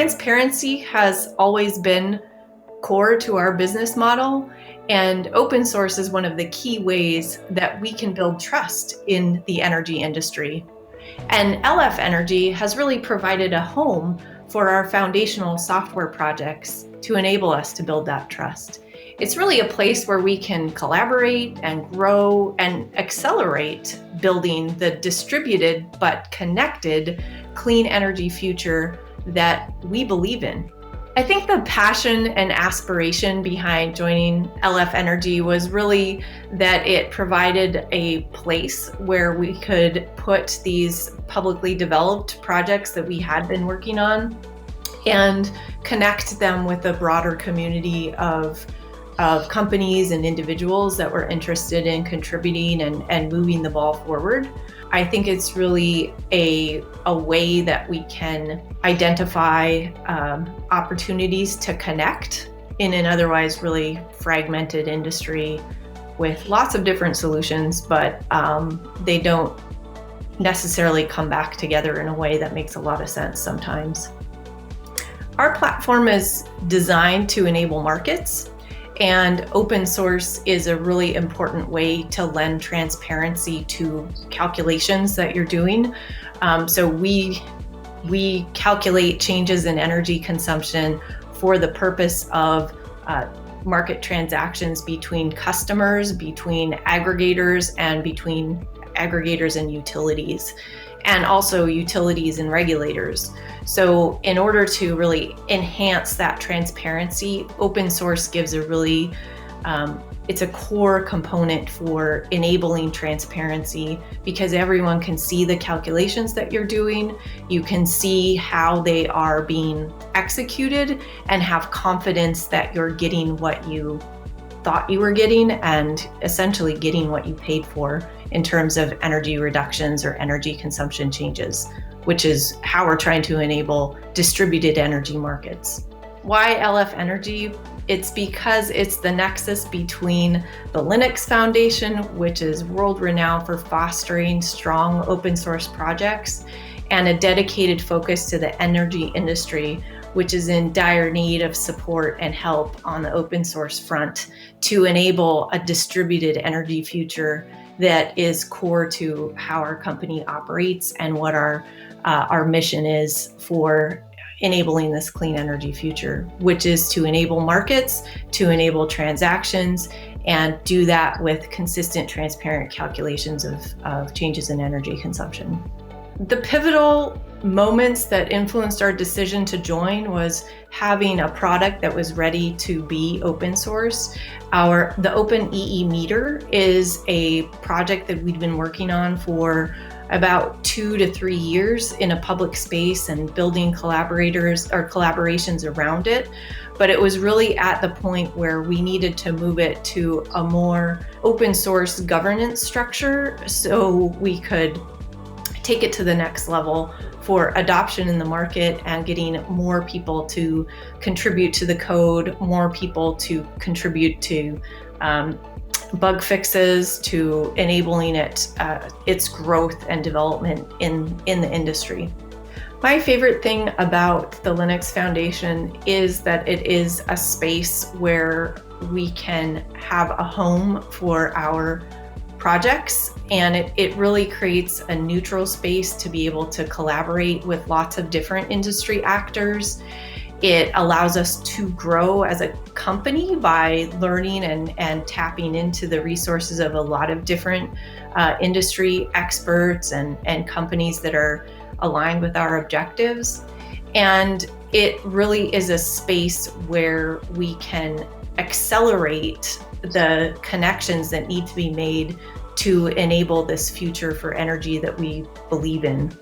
Transparency has always been core to our business model, and open source is one of the key ways that we can build trust in the energy industry. And LF Energy has really provided a home for our foundational software projects to enable us to build that trust. It's really a place where we can collaborate and grow and accelerate building the distributed but connected clean energy future that we believe in. I think the passion and aspiration behind joining LF Energy was really that it provided a place where we could put these publicly developed projects that we had been working on and connect them with a broader community of companies and individuals that were interested in contributing and moving the ball forward. I think it's really a way that we can identify opportunities to connect in an otherwise really fragmented industry with lots of different solutions, but they don't necessarily come back together in a way that makes a lot of sense sometimes. Our platform is designed to enable markets, and open source is a really important way to lend transparency to calculations that you're doing. So we calculate changes in energy consumption for the purpose of market transactions between customers, between aggregators, and between aggregators and utilities, and also utilities and regulators. So in order to really enhance that transparency, open source gives a really, it's a core component for enabling transparency because everyone can see the calculations that you're doing. You can see how they are being executed and have confidence that you're getting what you thought you were getting and essentially getting what you paid for in terms of energy reductions or energy consumption changes, which is how we're trying to enable distributed energy markets. Why LF Energy? It's because it's the nexus between the Linux Foundation, which is world-renowned for fostering strong open source projects, and a dedicated focus to the energy industry, which is in dire need of support and help on the open source front to enable a distributed energy future that is core to how our company operates and what our mission is for enabling this clean energy future, which is to enable markets, to enable transactions, and do that with consistent, transparent calculations of changes in energy consumption. The pivotal moments that influenced our decision to join was having a product that was ready to be open source. The Open EE Meter is a project that we'd been working on for about 2 to 3 years in a public space and building collaborations around it. But it was really at the point where we needed to move it to a more open source governance structure so we could take it to the next level for adoption in the market and getting more people to contribute to the code, more people to contribute to bug fixes, to enabling its growth and development in the industry. My favorite thing about the Linux Foundation is that it is a space where we can have a home for our projects, and it really creates a neutral space to be able to collaborate with lots of different industry actors. It allows us to grow as a company by learning and tapping into the resources of a lot of different industry experts and companies that are aligned with our objectives. And it really is a space where we can accelerate the connections that need to be made to enable this future for energy that we believe in.